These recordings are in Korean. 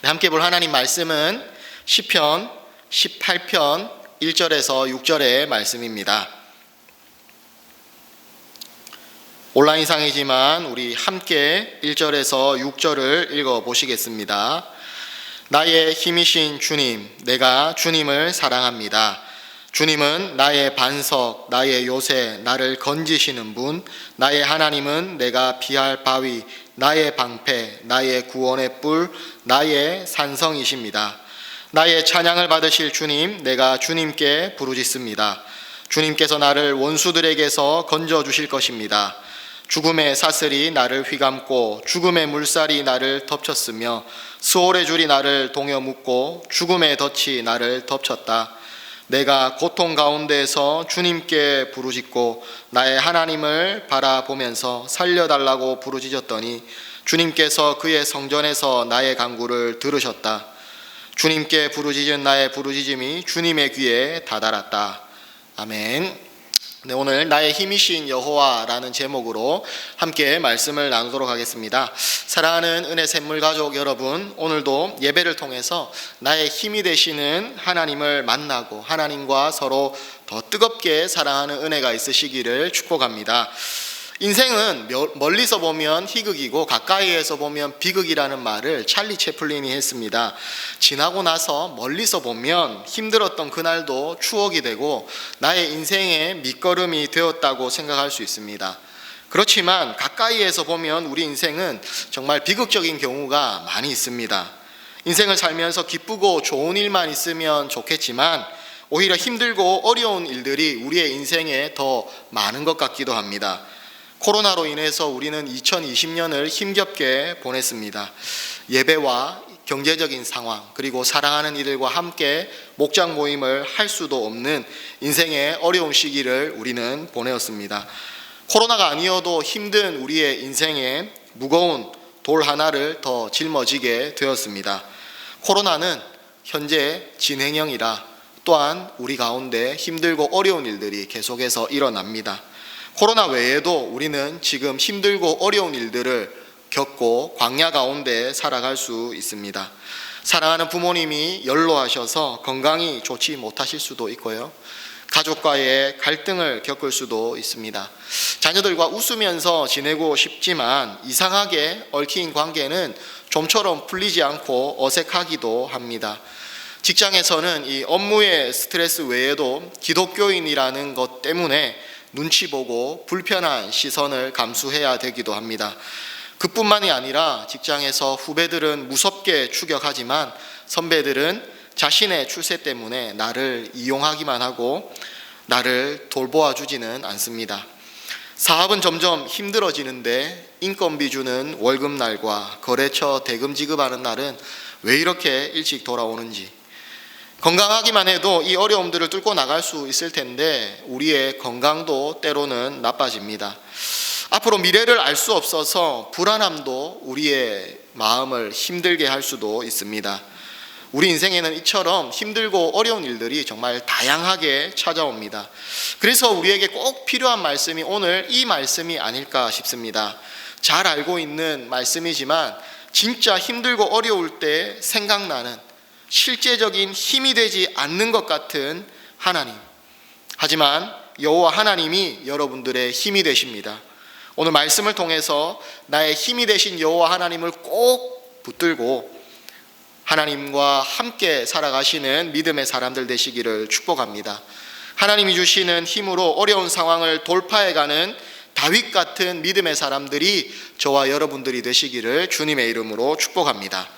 함께 볼 하나님 말씀은 시편 18편 1절에서 6절의 말씀입니다. 온라인상이지만 우리 함께 1절에서 6절을 읽어보시겠습니다. 나의 힘이신 주님, 내가 주님을 사랑합니다. 주님은 나의 반석, 나의 요새, 나를 건지시는 분, 나의 하나님은 내가 피할 바위, 나의 방패, 나의 구원의 뿔, 나의 산성이십니다. 나의 찬양을 받으실 주님, 내가 주님께 부르짖습니다. 주님께서 나를 원수들에게서 건져주실 것입니다. 죽음의 사슬이 나를 휘감고 죽음의 물살이 나를 덮쳤으며 수월의 줄이 나를 동여 묶고 죽음의 덫이 나를 덮쳤다. 내가 고통 가운데에서 주님께 부르짖고 나의 하나님을 바라보면서 살려달라고 부르짖었더니 주님께서 그의 성전에서 나의 간구를 들으셨다. 주님께 부르짖은 나의 부르짖음이 주님의 귀에 다다랐다. 아멘. 네, 오늘 나의 힘이신 여호와라는 제목으로 함께 말씀을 나누도록 하겠습니다. 사랑하는 은혜 샘물 가족 여러분, 오늘도 예배를 통해서 나의 힘이 되시는 하나님을 만나고 하나님과 서로 더 뜨겁게 사랑하는 은혜가 있으시기를 축복합니다. 인생은 멀리서 보면 희극이고 가까이에서 보면 비극이라는 말을 찰리 채플린이 했습니다. 지나고 나서 멀리서 보면 힘들었던 그날도 추억이 되고 나의 인생의 밑거름이 되었다고 생각할 수 있습니다. 그렇지만 가까이에서 보면 우리 인생은 정말 비극적인 경우가 많이 있습니다. 인생을 살면서 기쁘고 좋은 일만 있으면 좋겠지만 오히려 힘들고 어려운 일들이 우리의 인생에 더 많은 것 같기도 합니다. 코로나로 인해서 우리는 2020년을 힘겹게 보냈습니다. 예배와 경제적인 상황, 그리고 사랑하는 이들과 함께 목장 모임을 할 수도 없는 인생의 어려운 시기를 우리는 보내었습니다. 코로나가 아니어도 힘든 우리의 인생에 무거운 돌 하나를 더 짊어지게 되었습니다. 코로나는 현재 진행형이라 또한 우리 가운데 힘들고 어려운 일들이 계속해서 일어납니다. 코로나 외에도 우리는 지금 힘들고 어려운 일들을 겪고 광야 가운데 살아갈 수 있습니다. 사랑하는 부모님이 연로하셔서 건강이 좋지 못하실 수도 있고요. 가족과의 갈등을 겪을 수도 있습니다. 자녀들과 웃으면서 지내고 싶지만 이상하게 얽힌 관계는 좀처럼 풀리지 않고 어색하기도 합니다. 직장에서는 이 업무의 스트레스 외에도 기독교인이라는 것 때문에 눈치 보고 불편한 시선을 감수해야 되기도 합니다. 그뿐만이 아니라 직장에서 후배들은 무섭게 추격하지만 선배들은 자신의 출세 때문에 나를 이용하기만 하고 나를 돌보아 주지는 않습니다. 사업은 점점 힘들어지는데 인건비 주는 월급날과 거래처 대금 지급하는 날은 왜 이렇게 일찍 돌아오는지, 건강하기만 해도 이 어려움들을 뚫고 나갈 수 있을 텐데 우리의 건강도 때로는 나빠집니다. 앞으로 미래를 알 수 없어서 불안함도 우리의 마음을 힘들게 할 수도 있습니다. 우리 인생에는 이처럼 힘들고 어려운 일들이 정말 다양하게 찾아옵니다. 그래서 우리에게 꼭 필요한 말씀이 오늘 이 말씀이 아닐까 싶습니다. 잘 알고 있는 말씀이지만 진짜 힘들고 어려울 때 생각나는 실제적인 힘이 되지 않는 것 같은 하나님, 하지만 여호와 하나님이 여러분들의 힘이 되십니다. 오늘 말씀을 통해서 나의 힘이 되신 여호와 하나님을 꼭 붙들고 하나님과 함께 살아가시는 믿음의 사람들 되시기를 축복합니다. 하나님이 주시는 힘으로 어려운 상황을 돌파해가는 다윗 같은 믿음의 사람들이 저와 여러분들이 되시기를 주님의 이름으로 축복합니다.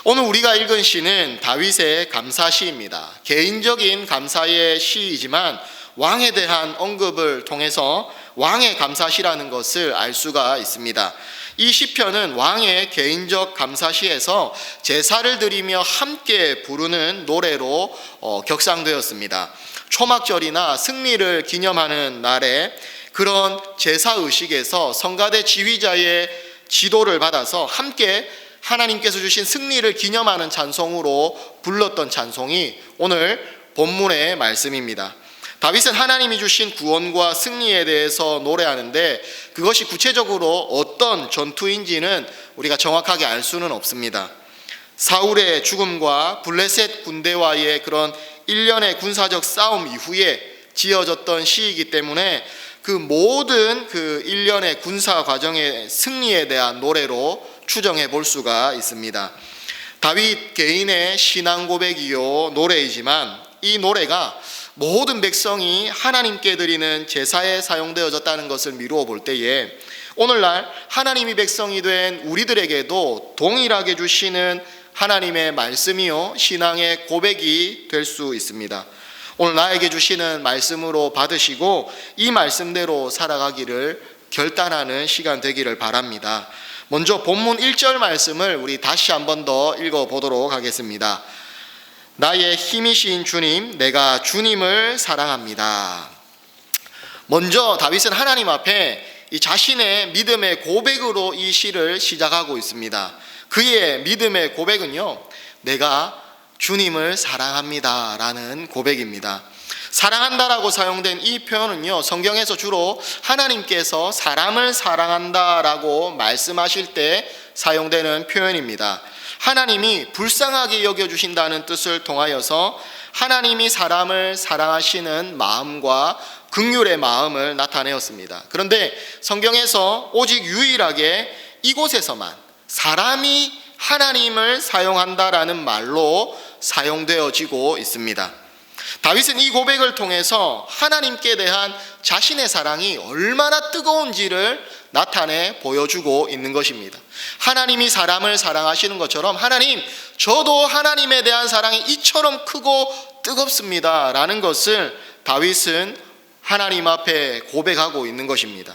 오늘 우리가 읽은 시는 다윗의 감사시입니다. 개인적인 감사의 시이지만 왕에 대한 언급을 통해서 왕의 감사시라는 것을 알 수가 있습니다. 이 시편은 왕의 개인적 감사시에서 제사를 드리며 함께 부르는 노래로 격상되었습니다. 초막절이나 승리를 기념하는 날에 그런 제사의식에서 성가대 지휘자의 지도를 받아서 함께 하나님께서 주신 승리를 기념하는 찬송으로 불렀던 찬송이 오늘 본문의 말씀입니다. 다윗은 하나님이 주신 구원과 승리에 대해서 노래하는데 그것이 구체적으로 어떤 전투인지는 우리가 정확하게 알 수는 없습니다. 사울의 죽음과 블레셋 군대와의 그런 일련의 군사적 싸움 이후에 지어졌던 시이기 때문에 그 모든 그 일련의 군사 과정의 승리에 대한 노래로 추정해 볼 수가 있습니다. 다윗 개인의 신앙 고백이요 노래이지만 이 노래가 모든 백성이 하나님께 드리는 제사에 사용되어졌다는 것을 미루어 볼 때에 오늘날 하나님이 백성이 된 우리들에게도 동일하게 주시는 하나님의 말씀이요 신앙의 고백이 될 수 있습니다. 오늘 나에게 주시는 말씀으로 받으시고 이 말씀대로 살아가기를 결단하는 시간 되기를 바랍니다. 먼저 본문 1절 말씀을 우리 다시 한 번 더 읽어보도록 하겠습니다. 나의 힘이신 주님, 내가 주님을 사랑합니다. 먼저 다윗은 하나님 앞에 이 자신의 믿음의 고백으로 이 시를 시작하고 있습니다. 그의 믿음의 고백은요, 내가 주님을 사랑합니다 라는 고백입니다. 사랑한다라고 사용된 이 표현은요, 성경에서 주로 하나님께서 사람을 사랑한다라고 말씀하실 때 사용되는 표현입니다. 하나님이 불쌍하게 여겨주신다는 뜻을 통하여서 하나님이 사람을 사랑하시는 마음과 긍휼의 마음을 나타내었습니다. 그런데 성경에서 오직 유일하게 이곳에서만 사람이 하나님을 사용한다라는 말로 사용되어지고 있습니다. 다윗은 이 고백을 통해서 하나님께 대한 자신의 사랑이 얼마나 뜨거운지를 나타내 보여주고 있는 것입니다. 하나님이 사람을 사랑하시는 것처럼 하나님, 저도 하나님에 대한 사랑이 이처럼 크고 뜨겁습니다 라는 것을 다윗은 하나님 앞에 고백하고 있는 것입니다.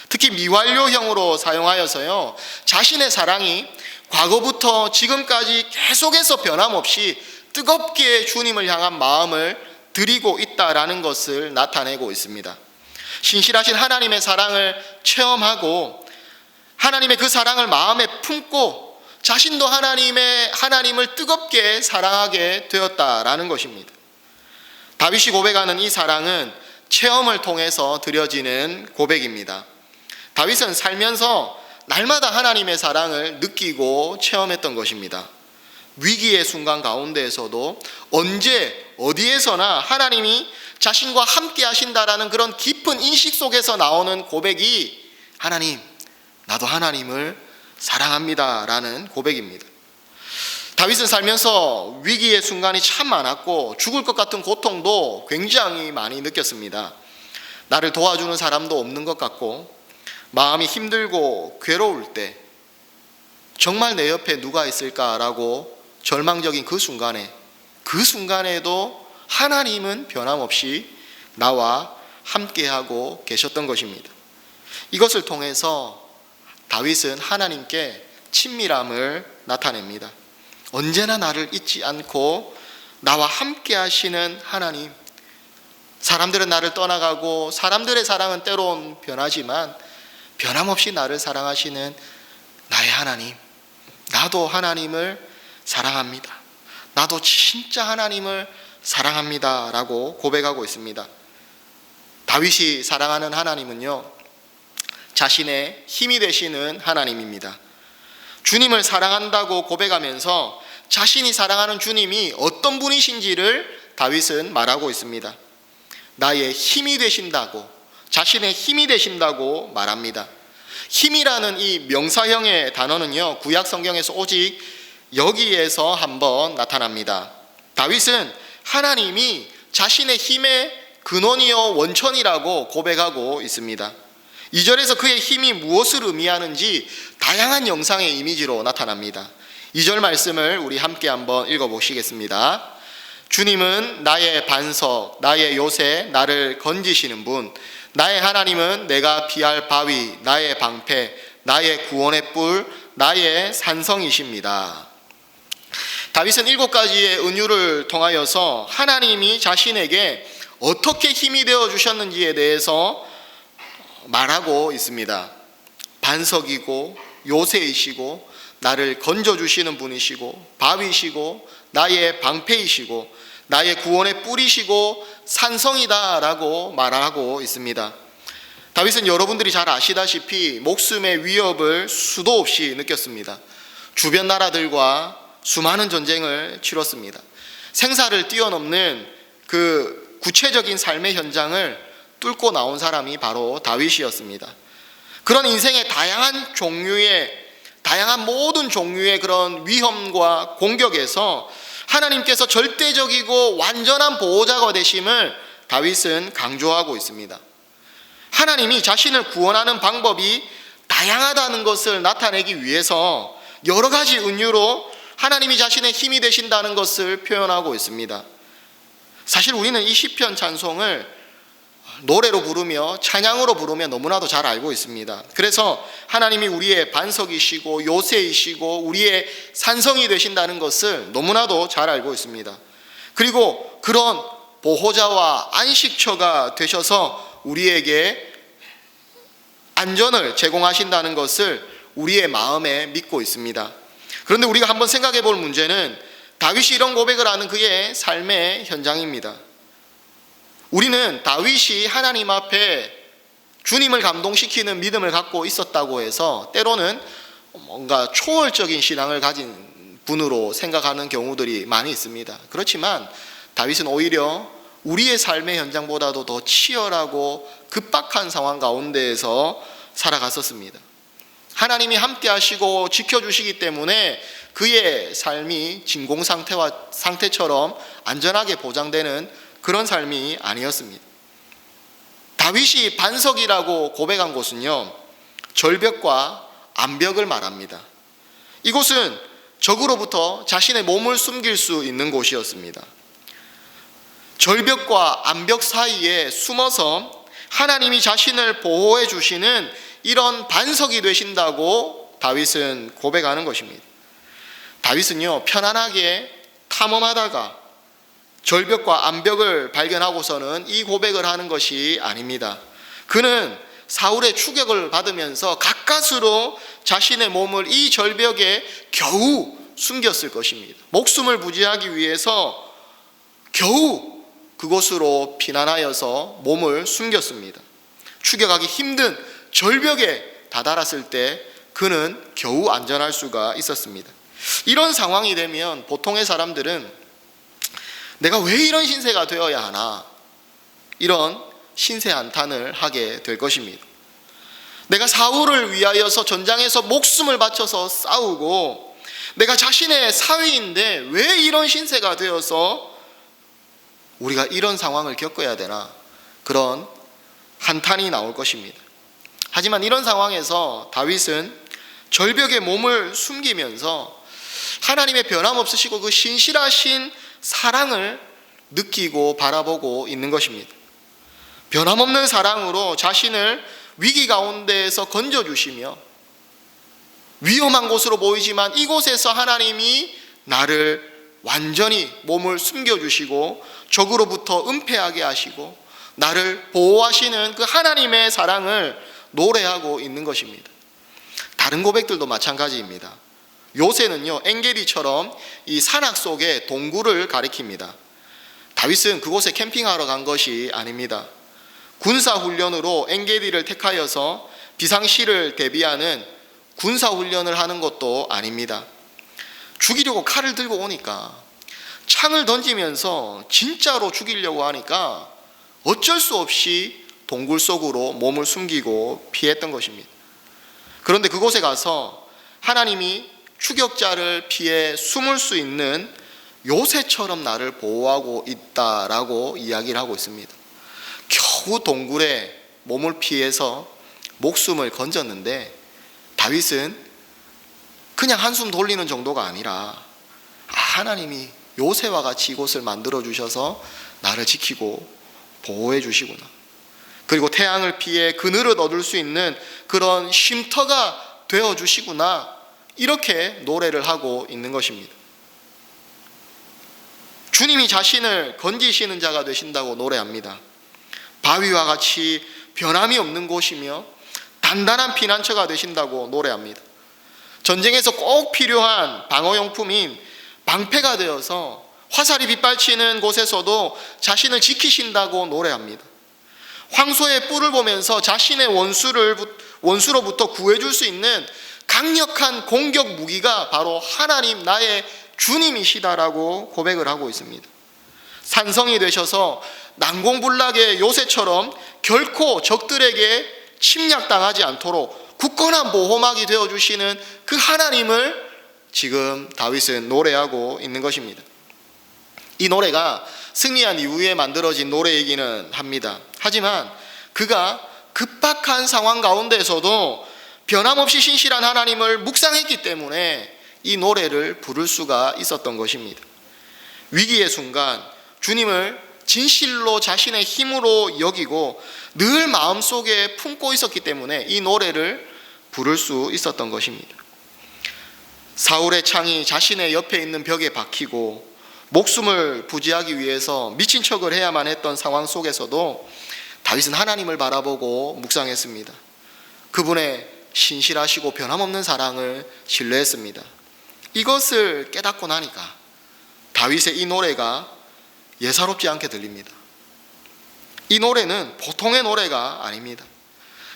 특히 미완료형으로 사용하여서요, 자신의 사랑이 과거부터 지금까지 계속해서 변함없이 뜨겁게 주님을 향한 마음을 드리고 있다라는 것을 나타내고 있습니다. 신실하신 하나님의 사랑을 체험하고 하나님의 그 사랑을 마음에 품고 자신도 하나님을 뜨겁게 사랑하게 되었다라는 것입니다. 다윗이 고백하는 이 사랑은 체험을 통해서 드려지는 고백입니다. 다윗은 살면서 날마다 하나님의 사랑을 느끼고 체험했던 것입니다. 위기의 순간 가운데에서도 언제 어디에서나 하나님이 자신과 함께 하신다라는 그런 깊은 인식 속에서 나오는 고백이 하나님, 나도 하나님을 사랑합니다 라는 고백입니다. 다윗은 살면서 위기의 순간이 참 많았고 죽을 것 같은 고통도 굉장히 많이 느꼈습니다. 나를 도와주는 사람도 없는 것 같고 마음이 힘들고 괴로울 때 정말 내 옆에 누가 있을까라고 절망적인 그 순간에도 하나님은 변함없이 나와 함께하고 계셨던 것입니다. 이것을 통해서 다윗은 하나님께 친밀함을 나타냅니다. 언제나 나를 잊지 않고 나와 함께 하시는 하나님, 사람들은 나를 떠나가고 사람들의 사랑은 때론 변하지만 변함없이 나를 사랑하시는 나의 하나님, 나도 하나님을 사랑합니다. 나도 진짜 하나님을 사랑합니다 라고 고백하고 있습니다. 다윗이 사랑하는 하나님은요, 자신의 힘이 되시는 하나님입니다. 주님을 사랑한다고 고백하면서 자신이 사랑하는 주님이 어떤 분이신지를 다윗은 말하고 있습니다. 나의 힘이 되신다고, 자신의 힘이 되신다고 말합니다. 힘이라는 이 명사형의 단어는요, 구약 성경에서 오직 여기에서 한번 나타납니다. 다윗은 하나님이 자신의 힘의 근원이요 원천이라고 고백하고 있습니다. 2절에서 그의 힘이 무엇을 의미하는지 다양한 영상의 이미지로 나타납니다. 2절 말씀을 우리 함께 한번 읽어보시겠습니다. 주님은 나의 반석, 나의 요새, 나를 건지시는 분, 나의 하나님은 내가 피할 바위, 나의 방패, 나의 구원의 뿔, 나의 산성이십니다. 다윗은 7가지의 은유를 통하여서 하나님이 자신에게 어떻게 힘이 되어 주셨는지에 대해서 말하고 있습니다. 반석이고 요새이시고 나를 건져주시는 분이시고 바위시고 나의 방패이시고 나의 구원의 뿔이시고 산성이다라고 말하고 있습니다. 다윗은 여러분들이 잘 아시다시피 목숨의 위협을 수도 없이 느꼈습니다. 주변 나라들과 수많은 전쟁을 치렀습니다. 생사를 뛰어넘는 그 구체적인 삶의 현장을 뚫고 나온 사람이 바로 다윗이었습니다. 그런 인생의 다양한 모든 종류의 그런 위험과 공격에서 하나님께서 절대적이고 완전한 보호자가 되심을 다윗은 강조하고 있습니다. 하나님이 자신을 구원하는 방법이 다양하다는 것을 나타내기 위해서 여러 가지 은유로 하나님이 자신의 힘이 되신다는 것을 표현하고 있습니다. 사실 우리는 이 시편 찬송을 노래로 부르며 찬양으로 부르며 너무나도 잘 알고 있습니다. 그래서 하나님이 우리의 반석이시고 요새이시고 우리의 산성이 되신다는 것을 너무나도 잘 알고 있습니다. 그리고 그런 보호자와 안식처가 되셔서 우리에게 안전을 제공하신다는 것을 우리의 마음에 믿고 있습니다. 그런데 우리가 한번 생각해 볼 문제는 다윗이 이런 고백을 하는 그의 삶의 현장입니다. 우리는 다윗이 하나님 앞에 주님을 감동시키는 믿음을 갖고 있었다고 해서 때로는 뭔가 초월적인 신앙을 가진 분으로 생각하는 경우들이 많이 있습니다. 그렇지만 다윗은 오히려 우리의 삶의 현장보다도 더 치열하고 급박한 상황 가운데에서 살아갔었습니다. 하나님이 함께 하시고 지켜주시기 때문에 그의 삶이 진공 상태처럼 안전하게 보장되는 그런 삶이 아니었습니다. 다윗이 반석이라고 고백한 곳은요, 절벽과 암벽을 말합니다. 이곳은 적으로부터 자신의 몸을 숨길 수 있는 곳이었습니다. 절벽과 암벽 사이에 숨어서 하나님이 자신을 보호해 주시는 이런 반석이 되신다고 다윗은 고백하는 것입니다. 다윗은요, 편안하게 탐험하다가 절벽과 암벽을 발견하고서는 이 고백을 하는 것이 아닙니다. 그는 사울의 추격을 받으면서 가까스로 자신의 몸을 이 절벽에 겨우 숨겼을 것입니다. 목숨을 부지하기 위해서 겨우 그곳으로 피난하여서 몸을 숨겼습니다. 추격하기 힘든 절벽에 다다랐을 때 그는 겨우 안전할 수가 있었습니다. 이런 상황이 되면 보통의 사람들은 내가 왜 이런 신세가 되어야 하나, 이런 신세 한탄을 하게 될 것입니다. 내가 사울을 위하여서 전장에서 목숨을 바쳐서 싸우고 내가 자신의 사위인데 왜 이런 신세가 되어서 우리가 이런 상황을 겪어야 되나, 그런 한탄이 나올 것입니다. 하지만 이런 상황에서 다윗은 절벽에 몸을 숨기면서 하나님의 변함없으시고 그 신실하신 사랑을 느끼고 바라보고 있는 것입니다. 변함없는 사랑으로 자신을 위기 가운데에서 건져주시며 위험한 곳으로 보이지만 이곳에서 하나님이 나를 완전히 몸을 숨겨주시고 적으로부터 은폐하게 하시고 나를 보호하시는 그 하나님의 사랑을 노래하고 있는 것입니다. 다른 고백들도 마찬가지입니다. 요새는요, 엔게디처럼 이 산악 속의 동굴을 가리킵니다. 다윗은 그곳에 캠핑하러 간 것이 아닙니다. 군사훈련으로 엔게디를 택하여서 비상시를 대비하는 군사훈련을 하는 것도 아닙니다. 죽이려고 칼을 들고 오니까, 창을 던지면서 진짜로 죽이려고 하니까 어쩔 수 없이 동굴 속으로 몸을 숨기고 피했던 것입니다. 그런데 그곳에 가서 하나님이 추격자를 피해 숨을 수 있는 요새처럼 나를 보호하고 있다라고 이야기를 하고 있습니다. 겨우 동굴에 몸을 피해서 목숨을 건졌는데 다윗은 그냥 한숨 돌리는 정도가 아니라 하나님이 요새와 같이 이곳을 만들어 주셔서 나를 지키고 보호해 주시구나, 그리고 태양을 피해 그늘을 얻을 수 있는 그런 쉼터가 되어 주시구나, 이렇게 노래를 하고 있는 것입니다. 주님이 자신을 건지시는 자가 되신다고 노래합니다. 바위와 같이 변함이 없는 곳이며 단단한 피난처가 되신다고 노래합니다. 전쟁에서 꼭 필요한 방어용품인 방패가 되어서 화살이 빗발치는 곳에서도 자신을 지키신다고 노래합니다. 황소의 뿔을 보면서 자신의 원수로부터 구해줄 수 있는 강력한 공격 무기가 바로 하나님 나의 주님이시다라고 고백을 하고 있습니다. 산성이 되셔서 난공불락의 요새처럼 결코 적들에게 침략당하지 않도록 굳건한 보호막이 되어주시는 그 하나님을 지금 다윗은 노래하고 있는 것입니다. 이 노래가 승리한 이후에 만들어진 노래이기는 합니다. 하지만 그가 급박한 상황 가운데서도 변함없이 신실한 하나님을 묵상했기 때문에 이 노래를 부를 수가 있었던 것입니다. 위기의 순간 주님을 진실로 자신의 힘으로 여기고 늘 마음속에 품고 있었기 때문에 이 노래를 부를 수 있었던 것입니다. 사울의 창이 자신의 옆에 있는 벽에 박히고 목숨을 부지하기 위해서 미친 척을 해야만 했던 상황 속에서도 다윗은 하나님을 바라보고 묵상했습니다. 그분의 신실하시고 변함없는 사랑을 신뢰했습니다. 이것을 깨닫고 나니까 다윗의 이 노래가 예사롭지 않게 들립니다. 이 노래는 보통의 노래가 아닙니다.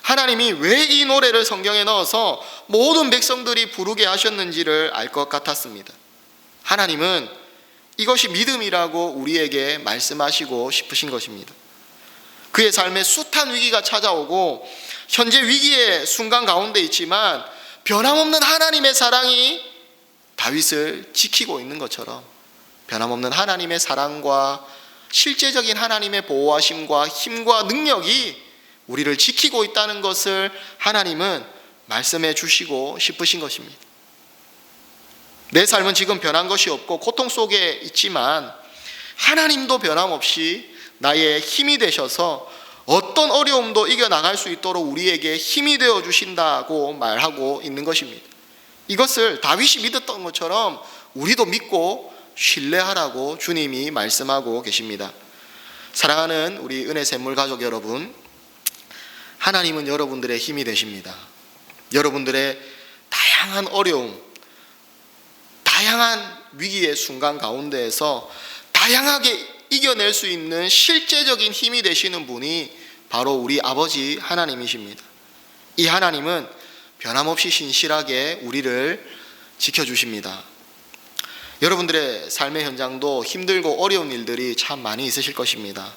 하나님이 왜 이 노래를 성경에 넣어서 모든 백성들이 부르게 하셨는지를 알 것 같았습니다. 하나님은 이것이 믿음이라고 우리에게 말씀하시고 싶으신 것입니다. 그의 삶에 숱한 위기가 찾아오고 현재 위기의 순간 가운데 있지만 변함없는 하나님의 사랑이 다윗을 지키고 있는 것처럼 변함없는 하나님의 사랑과 실제적인 하나님의 보호하심과 힘과 능력이 우리를 지키고 있다는 것을 하나님은 말씀해 주시고 싶으신 것입니다. 내 삶은 지금 변한 것이 없고 고통 속에 있지만 하나님도 변함없이 나의 힘이 되셔서 어떤 어려움도 이겨나갈 수 있도록 우리에게 힘이 되어 주신다고 말하고 있는 것입니다. 이것을 다윗이 믿었던 것처럼 우리도 믿고 신뢰하라고 주님이 말씀하고 계십니다. 사랑하는 우리 은혜 샘물 가족 여러분, 하나님은 여러분들의 힘이 되십니다. 여러분들의 다양한 어려움, 다양한 위기의 순간 가운데에서 다양하게 이겨낼 수 있는 실제적인 힘이 되시는 분이 바로 우리 아버지 하나님이십니다. 이 하나님은 변함없이 신실하게 우리를 지켜주십니다. 여러분들의 삶의 현장도 힘들고 어려운 일들이 참 많이 있으실 것입니다.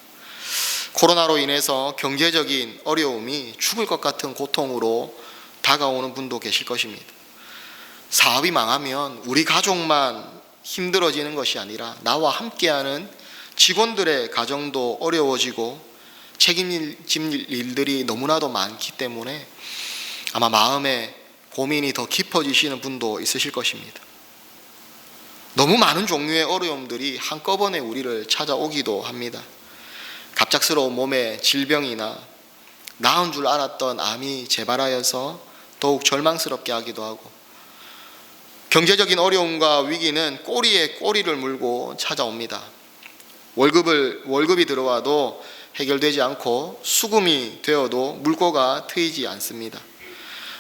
코로나로 인해서 경제적인 어려움이 죽을 것 같은 고통으로 다가오는 분도 계실 것입니다. 사업이 망하면 우리 가족만 힘들어지는 것이 아니라 나와 함께하는 직원들의 가정도 어려워지고 책임질 일들이 너무나도 많기 때문에 아마 마음에 고민이 더 깊어지시는 분도 있으실 것입니다. 너무 많은 종류의 어려움들이 한꺼번에 우리를 찾아오기도 합니다. 갑작스러운 몸의 질병이나 나은 줄 알았던 암이 재발하여서 더욱 절망스럽게 하기도 하고, 경제적인 어려움과 위기는 꼬리에 꼬리를 물고 찾아옵니다. 월급이 들어와도 해결되지 않고 수금이 되어도 물꼬가 트이지 않습니다.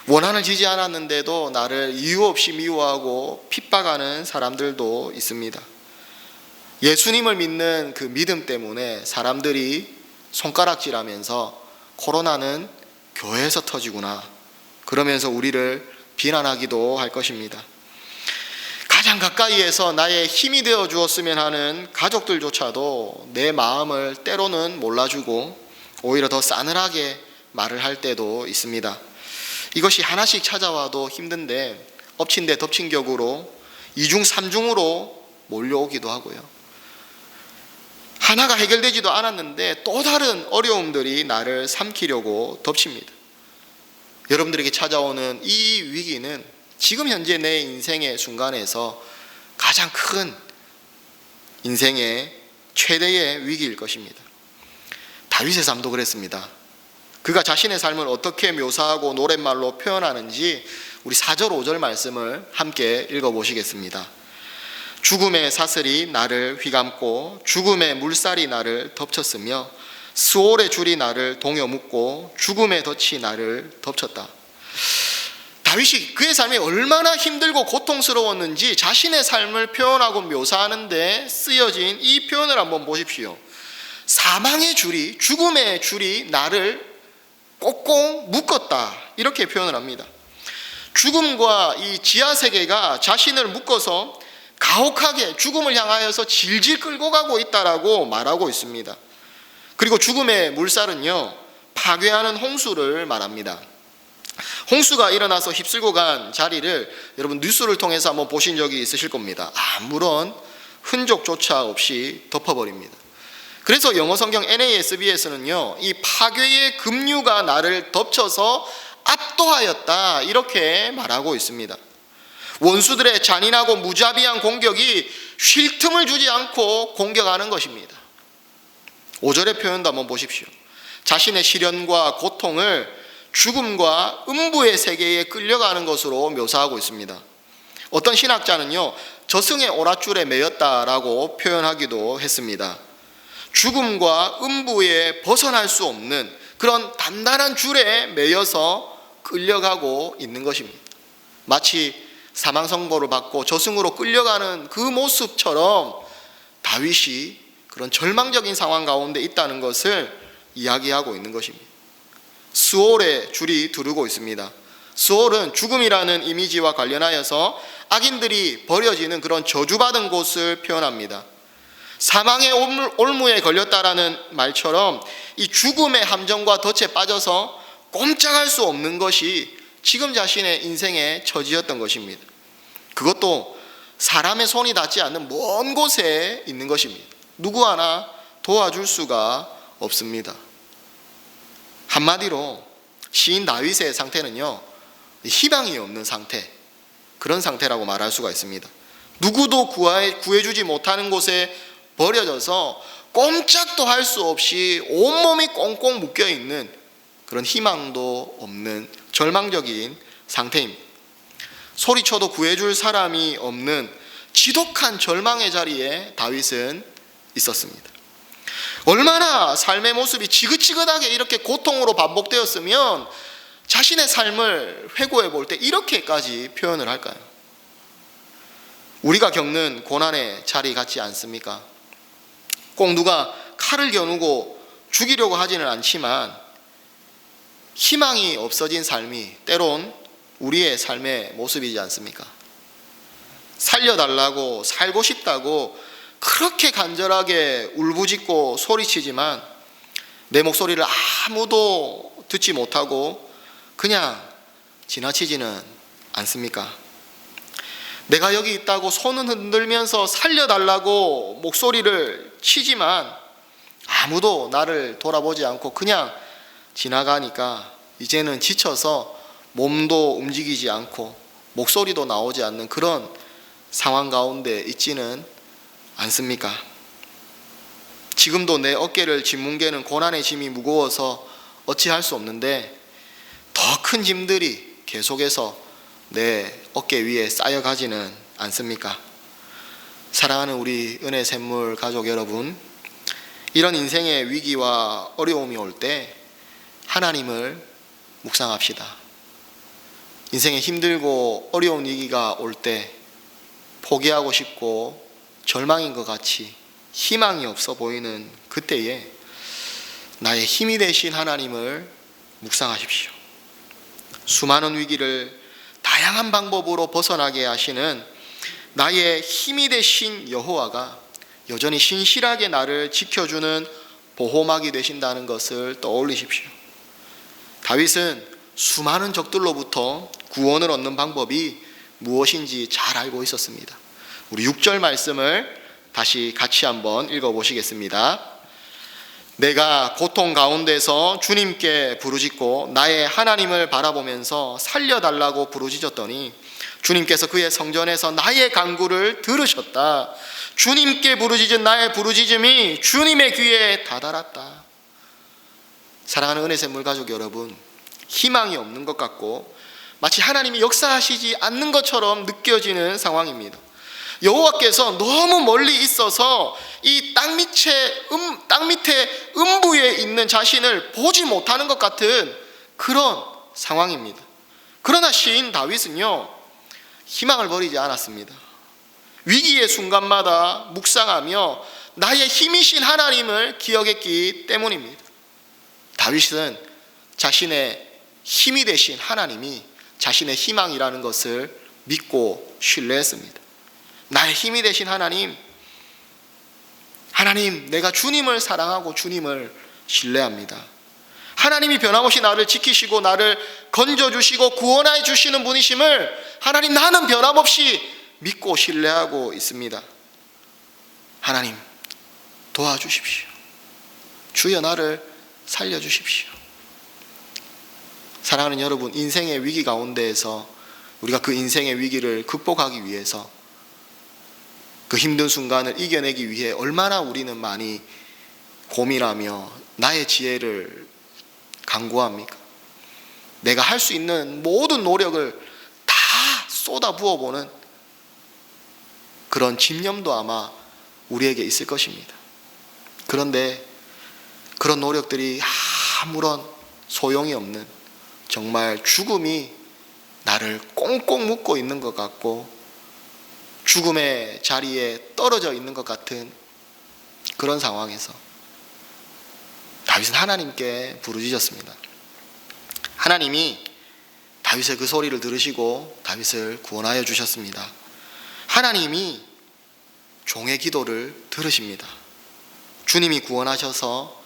원한을 지지 않았는데도 나를 이유 없이 미워하고 핍박하는 사람들도 있습니다. 예수님을 믿는 그 믿음 때문에 사람들이 손가락질하면서 코로나는 교회에서 터지구나, 그러면서 우리를 비난하기도 할 것입니다. 가장 가까이에서 나의 힘이 되어 주었으면 하는 가족들조차도 내 마음을 때로는 몰라주고 오히려 더 싸늘하게 말을 할 때도 있습니다. 이것이 하나씩 찾아와도 힘든데 엎친 데 덮친 격으로 2중 3중으로 몰려오기도 하고요. 하나가 해결되지도 않았는데 또 다른 어려움들이 나를 삼키려고 덮칩니다. 여러분들에게 찾아오는 이 위기는 지금 현재 내 인생의 순간에서 가장 큰 인생의 최대의 위기일 것입니다. 다윗의 삶도 그랬습니다. 그가 자신의 삶을 어떻게 묘사하고 노랫말로 표현하는지 우리 4절 5절 말씀을 함께 읽어보시겠습니다. 죽음의 사슬이 나를 휘감고 죽음의 물살이 나를 덮쳤으며 스올의 줄이 나를 동여 묶고 죽음의 덫이 나를 덮쳤다. 다윗이 그의 삶이 얼마나 힘들고 고통스러웠는지 자신의 삶을 표현하고 묘사하는데 쓰여진 이 표현을 한번 보십시오. 사망의 줄이, 죽음의 줄이 나를 꼭꼭 묶었다, 이렇게 표현을 합니다. 죽음과 이 지하세계가 자신을 묶어서 가혹하게 죽음을 향하여서 질질 끌고 가고 있다라고 말하고 있습니다. 그리고 죽음의 물살은요, 파괴하는 홍수를 말합니다. 홍수가 일어나서 휩쓸고 간 자리를 여러분 뉴스를 통해서 한번 보신 적이 있으실 겁니다. 아무런 흔적조차 없이 덮어버립니다. 그래서 영어 성경 NASB에서는요, 이 파괴의 급류가 나를 덮쳐서 압도하였다, 이렇게 말하고 있습니다. 원수들의 잔인하고 무자비한 공격이 쉴 틈을 주지 않고 공격하는 것입니다. 5절의 표현도 한번 보십시오. 자신의 시련과 고통을 죽음과 음부의 세계에 끌려가는 것으로 묘사하고 있습니다. 어떤 신학자는요, 저승의 오랏줄에 매였다라고 표현하기도 했습니다. 죽음과 음부에 벗어날 수 없는 그런 단단한 줄에 매여서 끌려가고 있는 것입니다. 마치 사망 선고를 받고 저승으로 끌려가는 그 모습처럼 다윗이 그런 절망적인 상황 가운데 있다는 것을 이야기하고 있는 것입니다. 스올에 줄이 두르고 있습니다. 스올은 죽음이라는 이미지와 관련하여서 악인들이 버려지는 그런 저주받은 곳을 표현합니다. 사망의 올무에 걸렸다라는 말처럼 이 죽음의 함정과 덫에 빠져서 꼼짝할 수 없는 것이 지금 자신의 인생의 처지였던 것입니다. 그것도 사람의 손이 닿지 않는 먼 곳에 있는 것입니다. 누구 하나 도와줄 수가 없습니다. 한마디로 시인 다윗의 상태는요, 희망이 없는 상태, 그런 상태라고 말할 수가 있습니다. 누구도 구해주지 못하는 곳에 버려져서 꼼짝도 할 수 없이 온몸이 꽁꽁 묶여있는 그런 희망도 없는 절망적인 상태입니다. 소리쳐도 구해줄 사람이 없는 지독한 절망의 자리에 다윗은 있었습니다. 얼마나 삶의 모습이 지긋지긋하게 이렇게 고통으로 반복되었으면 자신의 삶을 회고해 볼 때 이렇게까지 표현을 할까요? 우리가 겪는 고난의 자리 같지 않습니까? 꼭 누가 칼을 겨누고 죽이려고 하지는 않지만 희망이 없어진 삶이 때론 우리의 삶의 모습이지 않습니까? 살려달라고, 살고 싶다고 그렇게 간절하게 울부짖고 소리치지만 내 목소리를 아무도 듣지 못하고 그냥 지나치지는 않습니까? 내가 여기 있다고 손은 흔들면서 살려달라고 목소리를 치지만 아무도 나를 돌아보지 않고 그냥 지나가니까 이제는 지쳐서 몸도 움직이지 않고 목소리도 나오지 않는 그런 상황 가운데 있지는 않습니까? 지금도 내 어깨를 짓뭉개는 고난의 짐이 무거워서 어찌할 수 없는데 더 큰 짐들이 계속해서 내 어깨 위에 쌓여가지는 않습니까? 사랑하는 우리 은혜 샘물 가족 여러분, 이런 인생의 위기와 어려움이 올 때 하나님을 묵상합시다. 인생에 힘들고 어려운 위기가 올 때 포기하고 싶고 절망인 것 같이 희망이 없어 보이는 그때에 나의 힘이 되신 하나님을 묵상하십시오. 수많은 위기를 다양한 방법으로 벗어나게 하시는 나의 힘이 되신 여호와가 여전히 신실하게 나를 지켜주는 보호막이 되신다는 것을 떠올리십시오. 다윗은 수많은 적들로부터 구원을 얻는 방법이 무엇인지 잘 알고 있었습니다. 우리 6절 말씀을 다시 같이 한번 읽어보시겠습니다. 내가 고통 가운데서 주님께 부르짖고 나의 하나님을 바라보면서 살려달라고 부르짖었더니 주님께서 그의 성전에서 나의 간구를 들으셨다. 주님께 부르짖은 나의 부르짖음이 주님의 귀에 다다랐다. 사랑하는 은혜 샘물 가족 여러분, 희망이 없는 것 같고 마치 하나님이 역사하시지 않는 것처럼 느껴지는 상황입니다. 여호와께서 너무 멀리 있어서 이 땅 밑에 음부에 있는 자신을 보지 못하는 것 같은 그런 상황입니다. 그러나 시인 다윗은요, 희망을 버리지 않았습니다. 위기의 순간마다 묵상하며 나의 힘이신 하나님을 기억했기 때문입니다. 다윗은 자신의 힘이 되신 하나님이 자신의 희망이라는 것을 믿고 신뢰했습니다. 나의 힘이 되신 하나님, 내가 주님을 사랑하고 주님을 신뢰합니다. 하나님이 변함없이 나를 지키시고 나를 건져주시고 구원해 주시는 분이심을 하나님, 나는 변함없이 믿고 신뢰하고 있습니다. 하나님, 도와주십시오. 주여 나를 살려주십시오. 사랑하는 여러분, 인생의 위기 가운데에서 우리가 그 인생의 위기를 극복하기 위해서, 그 힘든 순간을 이겨내기 위해 얼마나 우리는 많이 고민하며 나의 지혜를 강구합니까? 내가 할 수 있는 모든 노력을 다 쏟아 부어보는 그런 집념도 아마 우리에게 있을 것입니다. 그런데 그런 노력들이 아무런 소용이 없는, 정말 죽음이 나를 꽁꽁 묶고 있는 것 같고 죽음의 자리에 떨어져 있는 것 같은 그런 상황에서 다윗은 하나님께 부르짖었습니다. 하나님이 다윗의 그 소리를 들으시고 다윗을 구원하여 주셨습니다. 하나님이 종의 기도를 들으십니다. 주님이 구원하셔서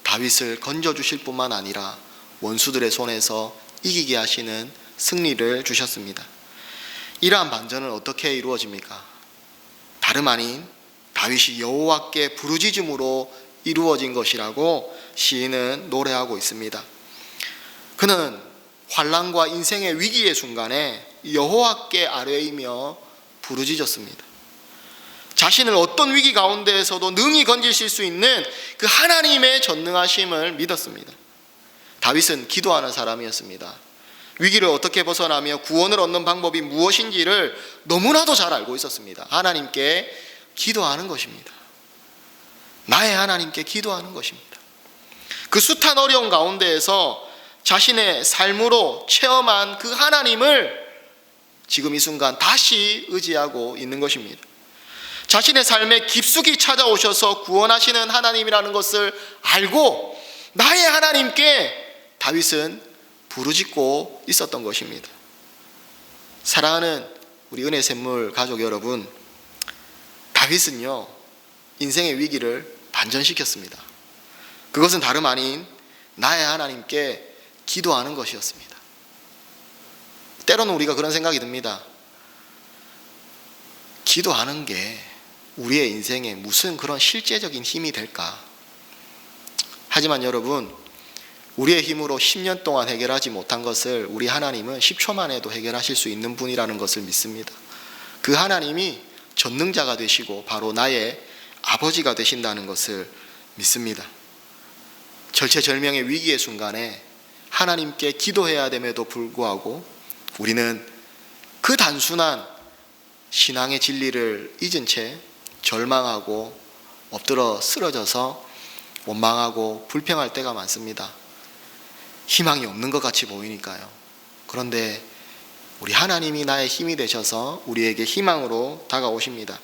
다윗을 건져주실 뿐만 아니라 원수들의 손에서 이기게 하시는 승리를 주셨습니다. 이러한 반전은 어떻게 이루어집니까? 다름 아닌 다윗이 여호와께 부르짖음으로 이루어진 것이라고 시인은 노래하고 있습니다. 그는 환난과 인생의 위기의 순간에 여호와께 아뢰이며 부르짖었습니다. 자신을 어떤 위기 가운데에서도 능히 건지실 수 있는 그 하나님의 전능하심을 믿었습니다. 다윗은 기도하는 사람이었습니다. 위기를 어떻게 벗어나며 구원을 얻는 방법이 무엇인지를 너무나도 잘 알고 있었습니다. 하나님께 기도하는 것입니다. 나의 하나님께 기도하는 것입니다. 그 숱한 어려운 가운데에서 자신의 삶으로 체험한 그 하나님을 지금 이 순간 다시 의지하고 있는 것입니다. 자신의 삶에 깊숙이 찾아오셔서 구원하시는 하나님이라는 것을 알고 나의 하나님께 다윗은 부르짖고 있었던 것입니다. 사랑하는 우리 은혜 샘물 가족 여러분, 다윗은요 인생의 위기를 반전시켰습니다. 그것은 다름 아닌 나의 하나님께 기도하는 것이었습니다. 때로는 우리가 그런 생각이 듭니다. 기도하는 게 우리의 인생에 무슨 그런 실제적인 힘이 될까? 하지만 여러분, 우리의 힘으로 10년 동안 해결하지 못한 것을 우리 하나님은 10초 만에도 해결하실 수 있는 분이라는 것을 믿습니다. 그 하나님이 전능자가 되시고 바로 나의 아버지가 되신다는 것을 믿습니다. 절체절명의 위기의 순간에 하나님께 기도해야 됨에도 불구하고 우리는 그 단순한 신앙의 진리를 잊은 채 절망하고 엎드려 쓰러져서 원망하고 불평할 때가 많습니다. 희망이 없는 것 같이 보이니까요. 그런데 우리 하나님이 나의 힘이 되셔서 우리에게 희망으로 다가오십니다.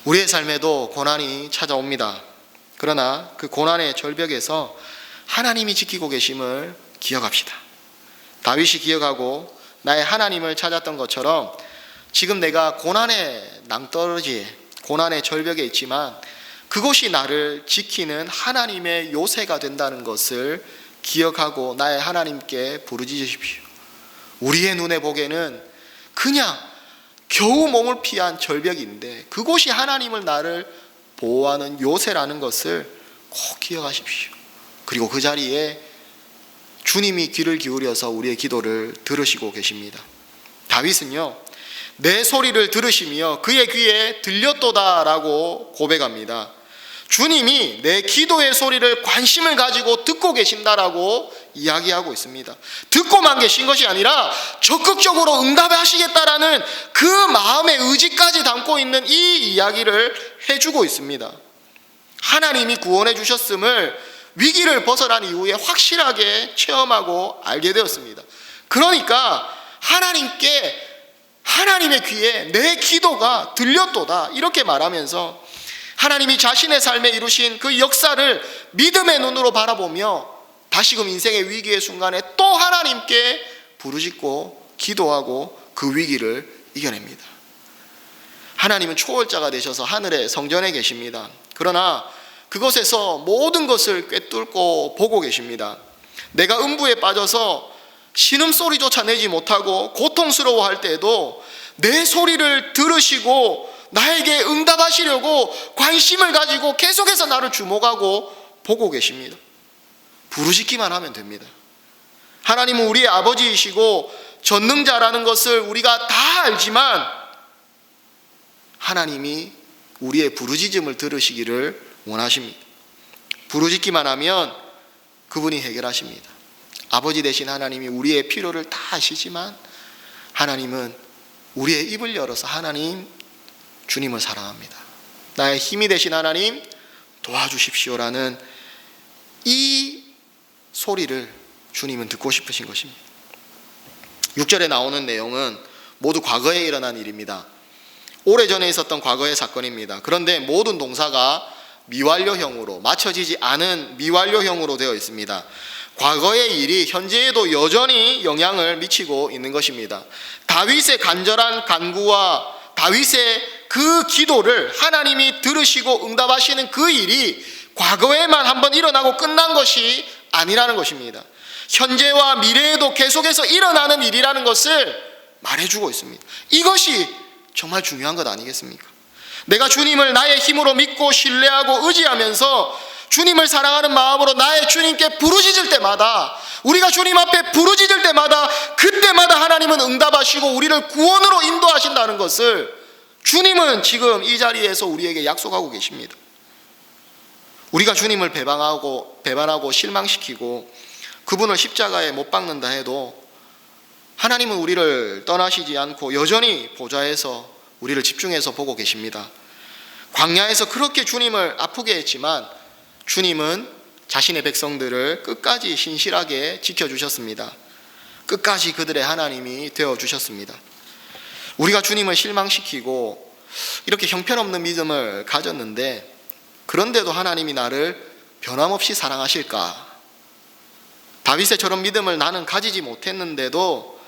우리의 삶에도 고난이 찾아옵니다. 그러나 그 고난의 절벽에서 하나님이 지키고 계심을 기억합시다. 다윗이 기억하고 나의 하나님을 찾았던 것처럼 지금 내가 고난의 낭떠러지에, 고난의 절벽에 있지만 그곳이 나를 지키는 하나님의 요새가 된다는 것을 기억하고 나의 하나님께 부르짖으십시오. 우리의 눈에 보기에는 그냥 겨우 몸을 피한 절벽인데 그곳이 하나님을 나를 보호하는 요새라는 것을 꼭 기억하십시오. 그리고 그 자리에 주님이 귀를 기울여서 우리의 기도를 들으시고 계십니다. 다윗은요, 내 소리를 들으시며 그의 귀에 들렸도다라고 고백합니다. 주님이 내 기도의 소리를 관심을 가지고 듣고 계신다라고 이야기하고 있습니다. 듣고만 계신 것이 아니라 적극적으로 응답하시겠다라는 그 마음의 의지까지 담고 있는 이 이야기를 해주고 있습니다. 하나님이 구원해 주셨음을 위기를 벗어난 이후에 확실하게 체험하고 알게 되었습니다. 그러니까 하나님의 귀에 내 기도가 들렸도다 이렇게 말하면서 하나님이 자신의 삶에 이루신 그 역사를 믿음의 눈으로 바라보며 다시금 인생의 위기의 순간에 또 하나님께 부르짖고 기도하고 그 위기를 이겨냅니다. 하나님은 초월자가 되셔서 하늘의 성전에 계십니다. 그러나 그곳에서 모든 것을 꿰뚫고 보고 계십니다. 내가 음부에 빠져서 신음소리조차 내지 못하고 고통스러워할 때에도 내 소리를 들으시고 나에게 응답하시려고 관심을 가지고 계속해서 나를 주목하고 보고 계십니다. 부르짖기만 하면 됩니다. 하나님은 우리의 아버지이시고 전능자라는 것을 우리가 다 알지만 하나님이 우리의 부르짖음을 들으시기를 원하십니다. 부르짖기만 하면 그분이 해결하십니다. 아버지 되신 하나님이 우리의 필요를 다 아시지만 하나님은 우리의 입을 열어서 하나님, 주님을 사랑합니다. 나의 힘이 되신 하나님 도와주십시오라는 이 소리를 주님은 듣고 싶으신 것입니다. 6절에 나오는 내용은 모두 과거에 일어난 일입니다. 오래전에 있었던 과거의 사건입니다. 그런데 모든 동사가 미완료형으로, 맞춰지지 않은 미완료형으로 되어 있습니다. 과거의 일이 현재에도 여전히 영향을 미치고 있는 것입니다. 다윗의 간절한 간구와 다윗의 그 기도를 하나님이 들으시고 응답하시는 그 일이 과거에만 한번 일어나고 끝난 것이 아니라는 것입니다. 현재와 미래에도 계속해서 일어나는 일이라는 것을 말해주고 있습니다. 이것이 정말 중요한 것 아니겠습니까? 내가 주님을 나의 힘으로 믿고 신뢰하고 의지하면서 주님을 사랑하는 마음으로 나의 주님께 부르짖을 때마다, 우리가 주님 앞에 부르짖을 때마다 그때마다 하나님은 응답하시고 우리를 구원으로 인도하신다는 것을 주님은 지금 이 자리에서 우리에게 약속하고 계십니다. 우리가 주님을 배반하고 실망시키고 그분을 십자가에 못 박는다 해도 하나님은 우리를 떠나시지 않고 여전히 보좌에서 우리를 집중해서 보고 계십니다. 광야에서 그렇게 주님을 아프게 했지만 주님은 자신의 백성들을 끝까지 신실하게 지켜주셨습니다. 끝까지 그들의 하나님이 되어주셨습니다. 우리가 주님을 실망시키고 이렇게 형편없는 믿음을 가졌는데 그런데도 하나님이 나를 변함없이 사랑하실까? 다윗의 저런 믿음을 나는 가지지 못했는데도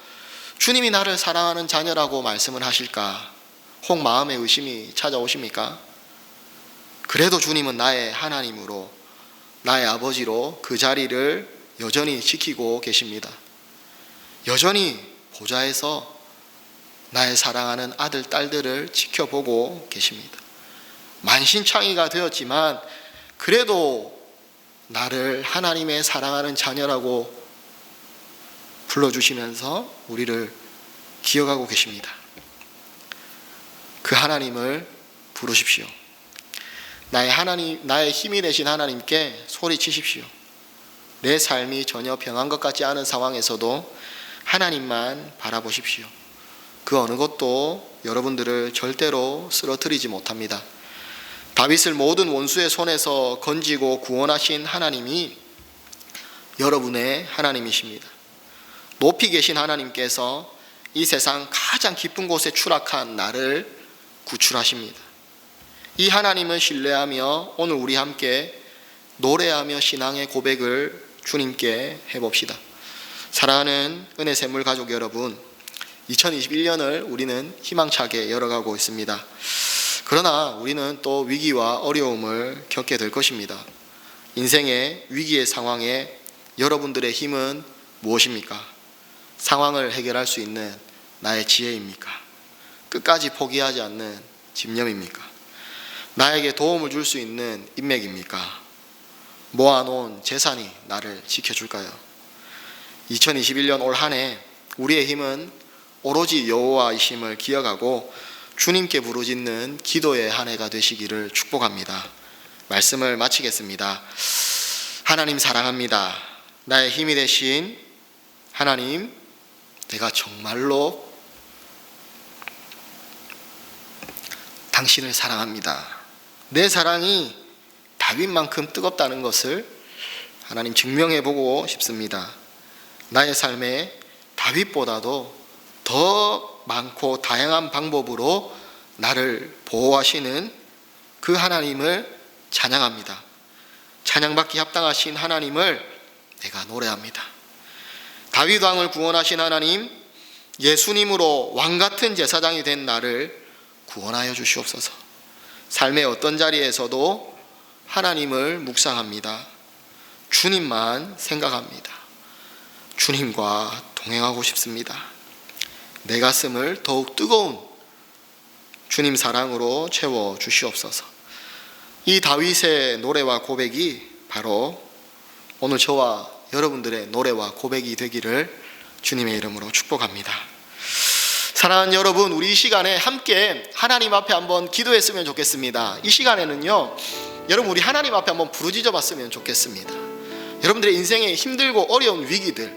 주님이 나를 사랑하는 자녀라고 말씀을 하실까? 혹 마음에 의심이 찾아오십니까? 그래도 주님은 나의 하나님으로, 나의 아버지로 그 자리를 여전히 지키고 계십니다. 여전히 보좌에서 나의 사랑하는 아들, 딸들을 지켜보고 계십니다. 만신창이가 되었지만 그래도 나를 하나님의 사랑하는 자녀라고 불러주시면서 우리를 기억하고 계십니다. 그 하나님을 부르십시오. 나의 힘이 되신 하나님께 소리치십시오. 내 삶이 전혀 변한 것 같지 않은 상황에서도 하나님만 바라보십시오. 그 어느 것도 여러분들을 절대로 쓰러뜨리지 못합니다. 다윗을 모든 원수의 손에서 건지고 구원하신 하나님이 여러분의 하나님이십니다. 높이 계신 하나님께서 이 세상 가장 깊은 곳에 추락한 나를 구출하십니다. 이 하나님을 신뢰하며 오늘 우리 함께 노래하며 신앙의 고백을 주님께 해봅시다. 사랑하는 은혜샘물 가족 여러분, 2021년을 우리는 희망차게 열어가고 있습니다. 그러나 우리는 또 위기와 어려움을 겪게 될 것입니다. 인생의 위기의 상황에 여러분들의 힘은 무엇입니까? 상황을 해결할 수 있는 나의 지혜입니까? 끝까지 포기하지 않는 집념입니까? 나에게 도움을 줄 수 있는 인맥입니까? 모아놓은 재산이 나를 지켜줄까요? 2021년 올 한 해 우리의 힘은 오로지 여호와이심을 기억하고 주님께 부르짖는 기도의 한 해가 되시기를 축복합니다. 말씀을 마치겠습니다. 하나님 사랑합니다. 나의 힘이 되신 하나님, 내가 정말로 당신을 사랑합니다. 내 사랑이 다윗만큼 뜨겁다는 것을 하나님 증명해보고 싶습니다. 나의 삶에 다윗보다도 더 많고 다양한 방법으로 나를 보호하시는 그 하나님을 찬양합니다. 찬양받기 합당하신 하나님을 내가 노래합니다. 다윗 왕을 구원하신 하나님, 예수님으로 왕같은 제사장이 된 나를 구원하여 주시옵소서. 삶의 어떤 자리에서도 하나님을 묵상합니다. 주님만 생각합니다. 주님과 동행하고 싶습니다. 내 가슴을 더욱 뜨거운 주님 사랑으로 채워 주시옵소서. 이 다윗의 노래와 고백이 바로 오늘 저와 여러분들의 노래와 고백이 되기를 주님의 이름으로 축복합니다. 사랑하는 여러분, 우리 이 시간에 함께 하나님 앞에 한번 기도했으면 좋겠습니다. 이 시간에는요, 여러분 우리 하나님 앞에 한번 부르짖어 봤으면 좋겠습니다. 여러분들의 인생에 힘들고 어려운 위기들,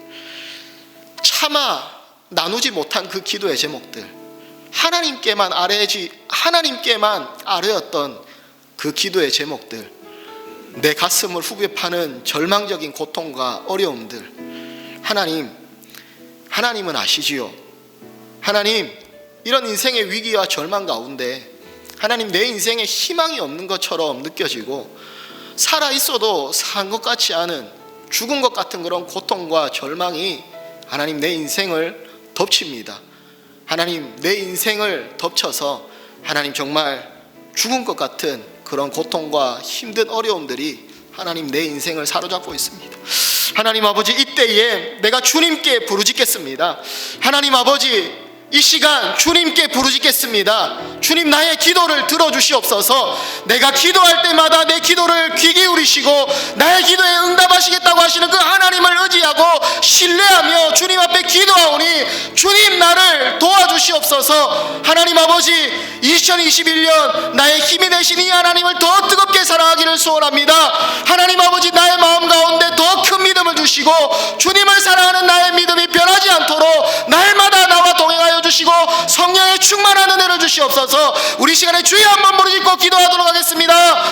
차마 나누지 못한 그 기도의 제목들, 하나님께만 아뢰었던 그 기도의 제목들, 내 가슴을 후벼 파는 절망적인 고통과 어려움들, 하나님은 아시지요. 하나님, 이런 인생의 위기와 절망 가운데 하나님, 내 인생에 희망이 없는 것처럼 느껴지고 살아있어도 산 것 같지 않은, 죽은 것 같은 그런 고통과 절망이 하나님 내 인생을 덮칩니다. 하나님, 내 인생을 덮쳐서 하나님 정말 죽은 것 같은 그런 고통과 힘든 어려움들이 하나님 내 인생을 사로잡고 있습니다. 하나님 아버지, 이때에 내가 주님께 부르짖겠습니다. 하나님 아버지, 이 시간 주님께 부르짖겠습니다. 주님, 나의 기도를 들어주시옵소서. 내가 기도할 때마다 내 기도를 귀 기울이시고 나의 기도에 응답하시겠다고 하시는 그 하나님을 의지하고 신뢰하며 주님 앞에 기도하오니 주님, 나를 도와주시옵소서. 하나님 아버지, 2021년 나의 힘이 되신 이 하나님을 더 뜨겁게 사랑하기를 소원합니다. 하나님 아버지, 나의 마음 가운데 더 큰 믿음을 주시고 주님을 사랑하는 나의 믿음이 변하지 않도록 날마다 나와 동행하여 주시고 성령의 충만한 은혜를 주시옵소서. 우리 시간에 주여 한번 부르짖고 기도하도록